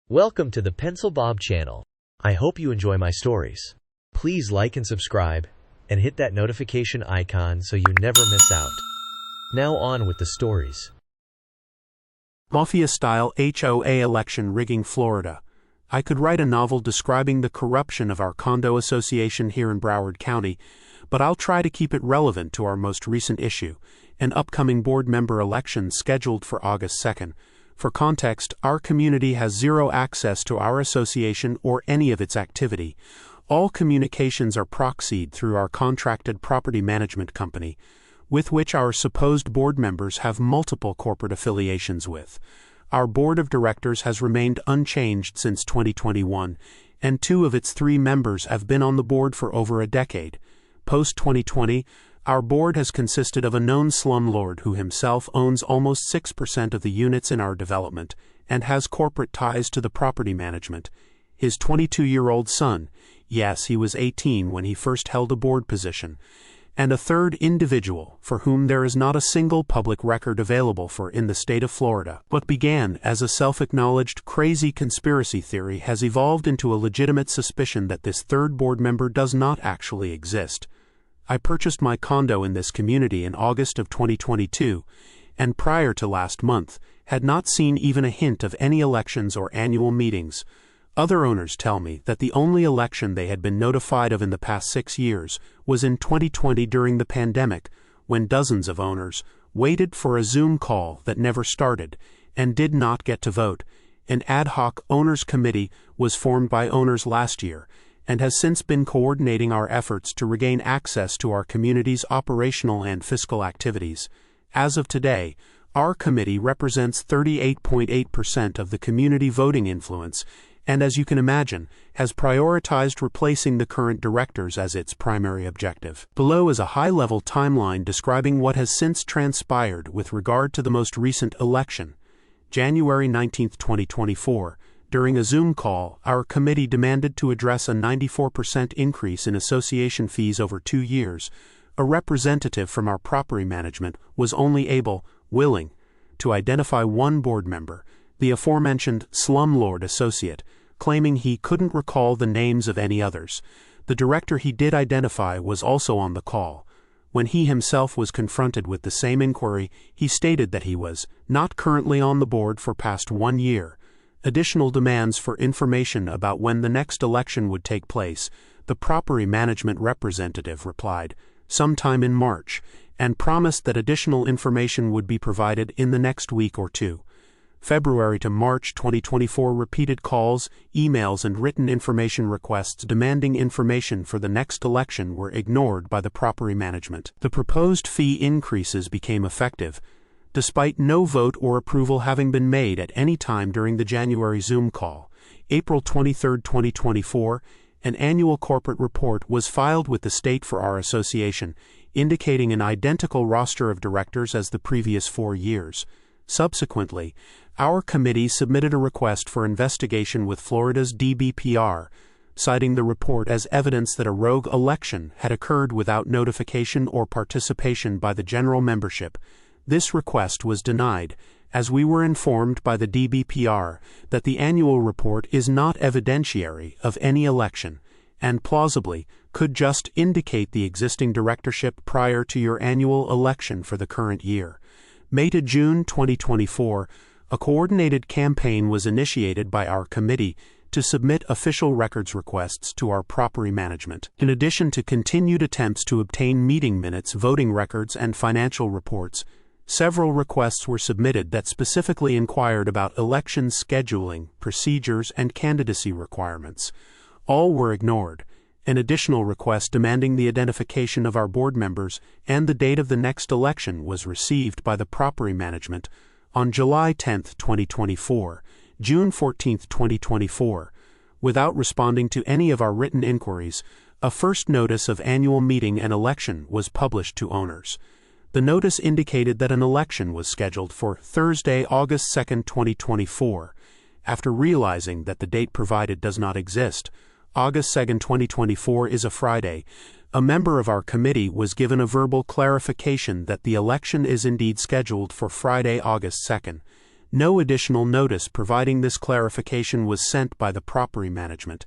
Welcome to the Pencil Bob channel. I hope you enjoy my stories. Please like and subscribe, and hit that notification icon so you never miss out. Now on with the stories. Mafia-style HOA election rigging Florida. I could write a novel describing the corruption of our condo association here in Broward County, but I'll try to keep it relevant to our most recent issue, an upcoming board member election scheduled for August 2nd. For context, our community has zero access to our association or any of its activity. All communications are proxied through our contracted property management company, with which our supposed board members have multiple corporate affiliations with. Our board of directors has remained unchanged since 2021, and 2 of its 3 members have been on the board for over a decade. Post-2020, our board has consisted of a known slumlord who himself owns almost 6% of the units in our development and has corporate ties to the property management. His 22-year-old son, yes, he was 18 when he first held a board position, and a third individual for whom there is not a single public record available for in the state of Florida. What began as a self-acknowledged crazy conspiracy theory has evolved into a legitimate suspicion that this third board member does not actually exist. I purchased my condo in this community in August of 2022, and prior to last month, had not seen even a hint of any elections or annual meetings. Other owners tell me that the only election they had been notified of in the past 6 years was in 2020 during the pandemic, when dozens of owners waited for a Zoom call that never started and did not get to vote. An ad hoc owners committee was formed by owners last year and has since been coordinating our efforts to regain access to our community's operational and fiscal activities. As of today, our committee represents 38.8% of the community voting influence, and as you can imagine, has prioritized replacing the current directors as its primary objective. Below is a high-level timeline describing what has since transpired with regard to the most recent election. January 19, 2024. During a Zoom call, our committee demanded to address a 94% increase in association fees over 2 years. A representative from our property management was only willing, to identify one board member, the aforementioned slumlord associate, claiming he couldn't recall the names of any others. The director he did identify was also on the call. When he himself was confronted with the same inquiry, he stated that he was not currently on the board for past 1 year. Additional demands for information about when the next election would take place, the property management representative replied, sometime in March, and promised that additional information would be provided in the next week or 2. February to March 2024 repeated calls, emails, and written information requests demanding information for the next election were ignored by the property management. The proposed fee increases became effective, despite no vote or approval having been made at any time during the January Zoom call. April 23, 2024, an annual corporate report was filed with the state for our association, indicating an identical roster of directors as the previous 4 years. Subsequently, our committee submitted a request for investigation with Florida's DBPR, citing the report as evidence that a rogue election had occurred without notification or participation by the general membership. This request was denied, as we were informed by the DBPR that the annual report is not evidentiary of any election, and plausibly could just indicate the existing directorship prior to your annual election for the current year. May to June 2024, a coordinated campaign was initiated by our committee to submit official records requests to our property management. In addition to continued attempts to obtain meeting minutes, voting records, and financial reports, several requests were submitted that specifically inquired about election scheduling, procedures, and candidacy requirements. All were ignored. An additional request demanding the identification of our board members and the date of the next election was received by the property management on July 10, 2024, June 14, 2024. Without responding to any of our written inquiries, a first notice of annual meeting and election was published to owners. The notice indicated that an election was scheduled for Thursday, August 2, 2024. After realizing that the date provided does not exist, August 2, 2024 is a Friday, a member of our committee was given a verbal clarification that the election is indeed scheduled for Friday, August 2. No additional notice providing this clarification was sent by the property management,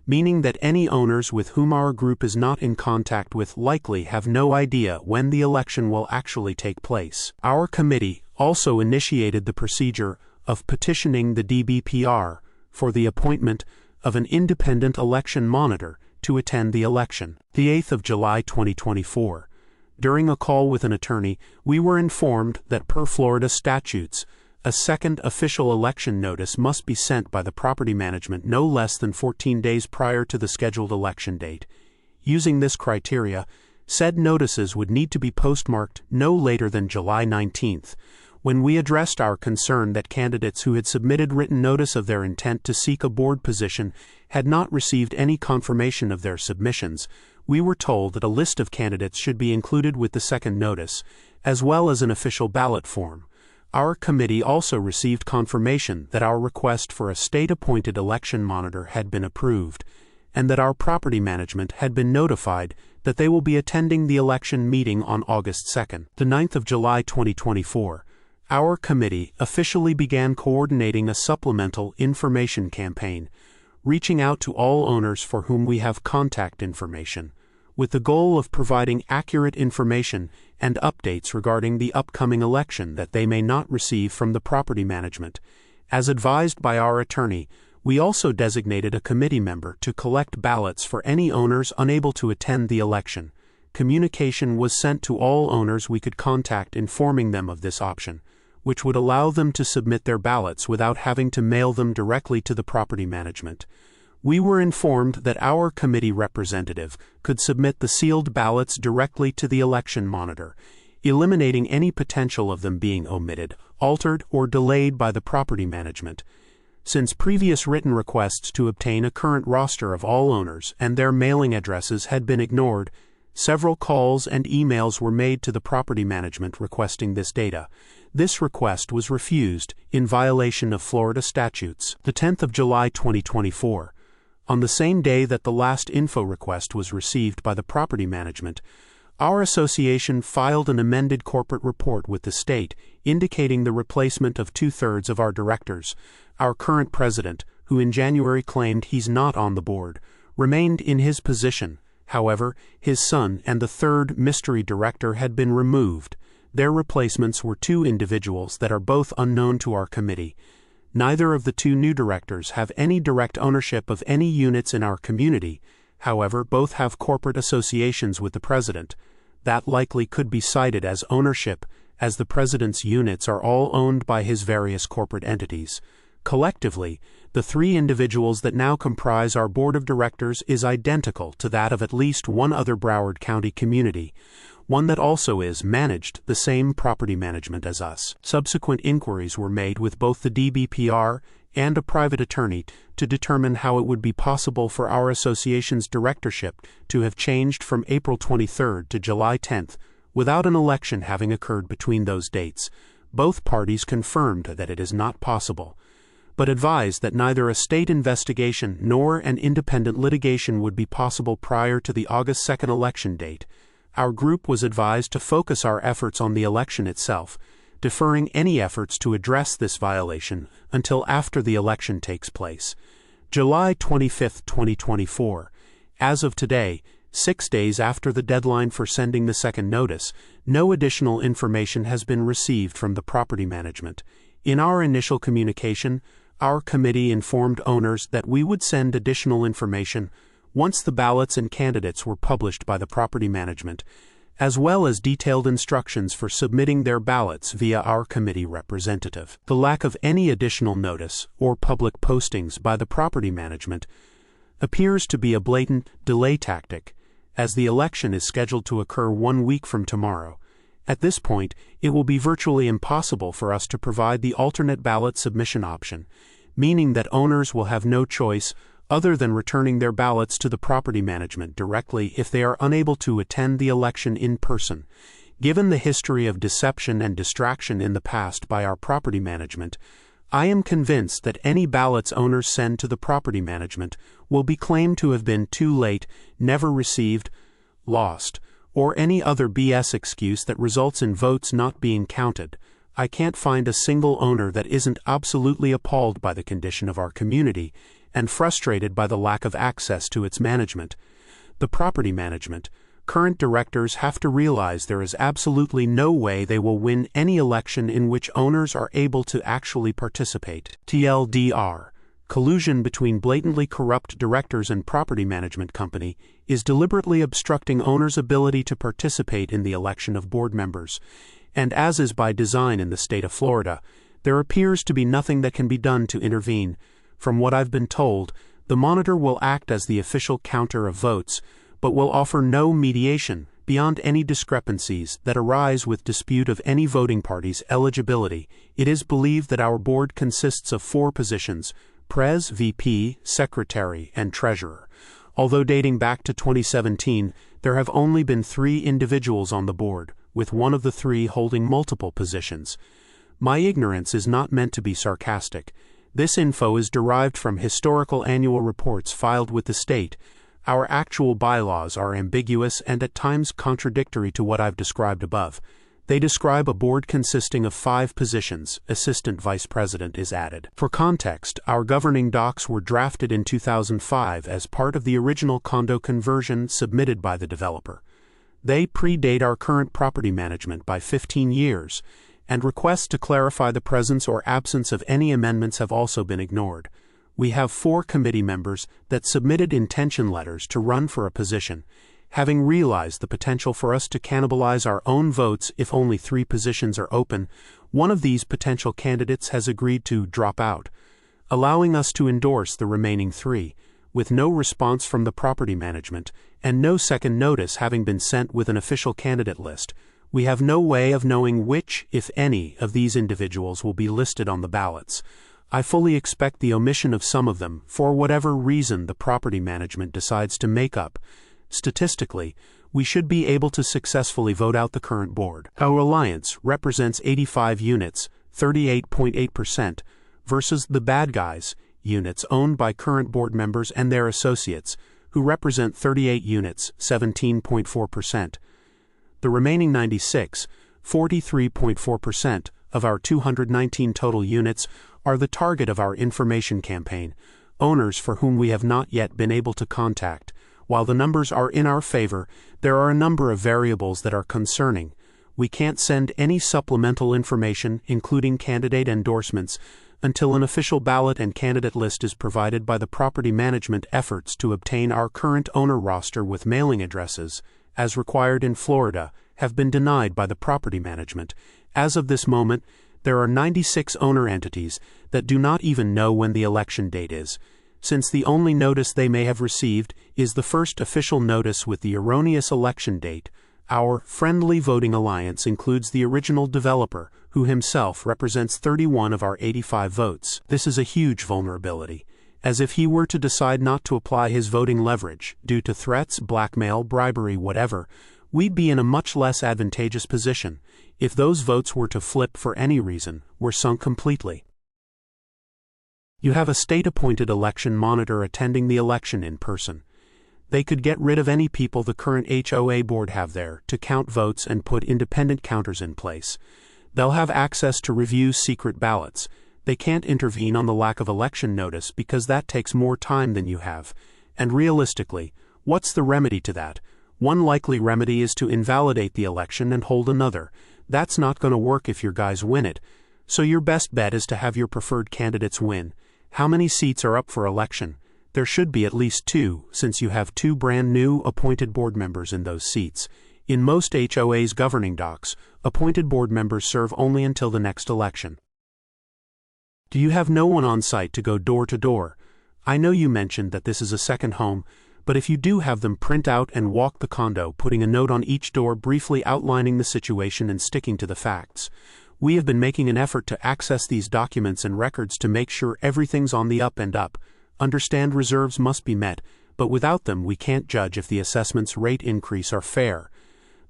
meaning that any owners with whom our group is not in contact with likely have no idea when the election will actually take place. Our committee also initiated the procedure of petitioning the DBPR for the appointment of an independent election monitor to attend the election. The 8th of July 2024. During a call with an attorney, we were informed that per Florida statutes, a second official election notice must be sent by the property management no less than 14 days prior to the scheduled election date. Using this criteria, said notices would need to be postmarked no later than July 19th. When we addressed our concern that candidates who had submitted written notice of their intent to seek a board position had not received any confirmation of their submissions, we were told that a list of candidates should be included with the second notice, as well as an official ballot form. Our committee also received confirmation that our request for a state-appointed election monitor had been approved, and that our property management had been notified that they will be attending the election meeting on August 2nd. The 9th of July 2024, our committee officially began coordinating a supplemental information campaign, reaching out to all owners for whom we have contact information, with the goal of providing accurate information and updates regarding the upcoming election that they may not receive from the property management. As advised by our attorney, we also designated a committee member to collect ballots for any owners unable to attend the election. Communication was sent to all owners we could contact informing them of this option, which would allow them to submit their ballots without having to mail them directly to the property management. We were informed that our committee representative could submit the sealed ballots directly to the election monitor, eliminating any potential of them being omitted, altered, or delayed by the property management. Since previous written requests to obtain a current roster of all owners and their mailing addresses had been ignored, several calls and emails were made to the property management requesting this data. This request was refused in violation of Florida statutes. The 10th of July 2024. On the same day that the last info request was received by the property management, our association filed an amended corporate report with the state indicating the replacement of 2/3 of our directors. Our current president, who in January claimed he's not on the board, remained in his position. However, his son and the third mystery director had been removed. Their replacements were two individuals that are both unknown to our committee. Neither of the two new directors have any direct ownership of any units in our community. However, both have corporate associations with the president. That likely could be cited as ownership, as the president's units are all owned by his various corporate entities. Collectively, the three individuals that now comprise our board of directors is identical to that of at least one other Broward County community, one that also is managed the same property management as us. Subsequent inquiries were made with both the DBPR and a private attorney to determine how it would be possible for our association's directorship to have changed from April 23rd to July 10th without an election having occurred between those dates. Both parties confirmed that it is not possible, but advised that neither a state investigation nor an independent litigation would be possible prior to the August 2nd election date. Our group was advised to focus our efforts on the election itself, deferring any efforts to address this violation until after the election takes place. July 25, 2024. As of today, 6 days after the deadline for sending the second notice, no additional information has been received from the property management. In our initial communication, our committee informed owners that we would send additional information once the ballots and candidates were published by the property management, as well as detailed instructions for submitting their ballots via our committee representative. The lack of any additional notice or public postings by the property management appears to be a blatant delay tactic, as the election is scheduled to occur 1 week from tomorrow. At this point, it will be virtually impossible for us to provide the alternate ballot submission option, meaning that owners will have no choice other than returning their ballots to the property management directly if they are unable to attend the election in person. Given the history of deception and distraction in the past by our property management, I am convinced that any ballots owners send to the property management will be claimed to have been too late, never received, lost, or any other BS excuse that results in votes not being counted. I can't find a single owner that isn't absolutely appalled by the condition of our community and frustrated by the lack of access to its management. The property management, current directors have to realize there is absolutely no way they will win any election in which owners are able to actually participate. TLDR. Collusion between blatantly corrupt directors and property management company is deliberately obstructing owners' ability to participate in the election of board members, and as is by design in the state of Florida, there appears to be nothing that can be done to intervene. From what I've been told, the monitor will act as the official counter of votes, but will offer no mediation beyond any discrepancies that arise with dispute of any voting party's eligibility. It is believed that our board consists of 4 positions: Pres, VP, Secretary, and Treasurer. Although dating back to 2017, there have only been 3 individuals on the board, with one of the 3 holding multiple positions. My ignorance is not meant to be sarcastic. This info is derived from historical annual reports filed with the state. Our actual bylaws are ambiguous and at times contradictory to what I've described above. They describe a board consisting of 5 positions. Assistant Vice President is added. For context, our governing docs were drafted in 2005 as part of the original condo conversion submitted by the developer. They predate our current property management by 15 years, and requests to clarify the presence or absence of any amendments have also been ignored. We have 4 committee members that submitted intention letters to run for a position, having realized the potential for us to cannibalize our own votes if only 3 positions are open. One of these potential candidates has agreed to drop out, allowing us to endorse the remaining 3, with no response from the property management and no second notice having been sent with an official candidate list. We have no way of knowing which, if any, of these individuals will be listed on the ballots. I fully expect the omission of some of them, for whatever reason the property management decides to make up. Statistically, we should be able to successfully vote out the current board. Our alliance represents 85 units, 38.8%, versus the bad guys, units owned by current board members and their associates, who represent 38 units, 17.4%. The remaining 96, 43.4%, of our 219 total units are the target of our information campaign, owners for whom we have not yet been able to contact. While the numbers are in our favor, there are a number of variables that are concerning. We can't send any supplemental information, including candidate endorsements, until an official ballot and candidate list is provided by the property management. Efforts to obtain our current owner roster with mailing addresses, as required in Florida, have been denied by the property management. As of this moment, there are 96 owner entities that do not even know when the election date is, since the only notice they may have received is the first official notice with the erroneous election date. Our friendly voting alliance includes the original developer, who himself represents 31 of our 85 votes. This is a huge vulnerability, as if he were to decide not to apply his voting leverage, due to threats, blackmail, bribery, whatever, we'd be in a much less advantageous position. If those votes were to flip for any reason, we're sunk completely. You have a state-appointed election monitor attending the election in person. They could get rid of any people the current HOA board have there to count votes and put independent counters in place. They'll have access to review secret ballots. They can't intervene on the lack of election notice because that takes more time than you have. And realistically, what's the remedy to that? One likely remedy is to invalidate the election and hold another. That's not going to work if your guys win it. So your best bet is to have your preferred candidates win. How many seats are up for election? There should be at least 2, since you have 2 brand new appointed board members in those seats. In most HOA's governing docs, appointed board members serve only until the next election. Do you have no one on site to go door to door? I know you mentioned that this is a second home, but if you do have them, print out and walk the condo, putting a note on each door briefly outlining the situation and sticking to the facts. We have been making an effort to access these documents and records to make sure everything's on the up and up. Understand reserves must be met, but without them we can't judge if the assessment's rate increase are fair.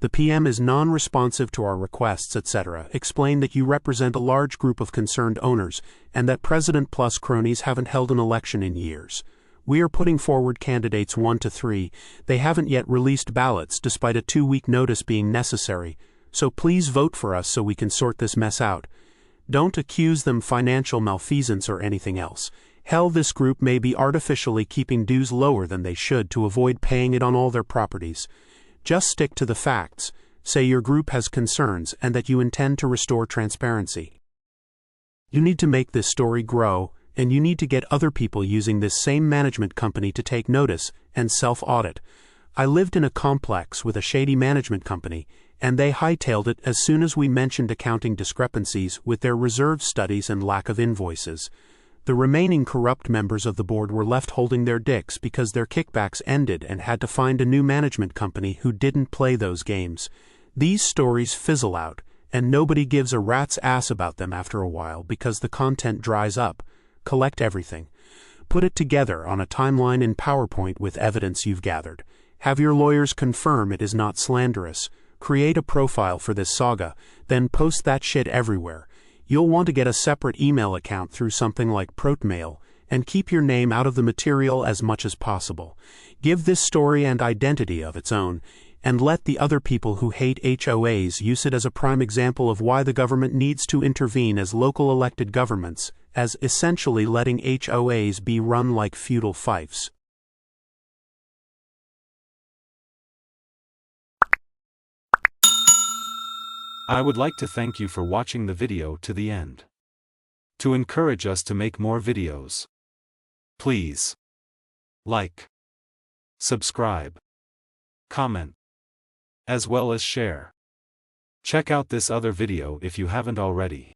The PM is non-responsive to our requests, etc. Explain that you represent a large group of concerned owners and that President plus cronies haven't held an election in years. We are putting forward candidates 1 to 3. They haven't yet released ballots despite a 2-week notice being necessary. so please vote for us so we can sort this mess out. Don't accuse them financial malfeasance or anything else. Hell, this group may be artificially keeping dues lower than they should to avoid paying it on all their properties. Just stick to the facts. Say your group has concerns and that you intend to restore transparency. You need to make this story grow, and you need to get other people using this same management company to take notice and self-audit. I lived in a complex with a shady management company, and they hightailed it as soon as we mentioned accounting discrepancies with their reserve studies and lack of invoices. The remaining corrupt members of the board were left holding their dicks because their kickbacks ended and had to find a new management company who didn't play those games. These stories fizzle out, and nobody gives a rat's ass about them after a while because the content dries up. Collect everything. Put it together on a timeline in PowerPoint with evidence you've gathered. Have your lawyers confirm it is not slanderous. Create a profile for this saga, then post that shit everywhere. You'll want to get a separate email account through something like Protmail, and keep your name out of the material as much as possible. Give this story an identity of its own, and let the other people who hate HOAs use it as a prime example of why the government needs to intervene as local elected governments, as essentially letting HOAs be run like feudal fiefs. I would like to thank you for watching the video to the end. To encourage us to make more videos, please like, subscribe, comment, as well as share. Check out this other video if you haven't already.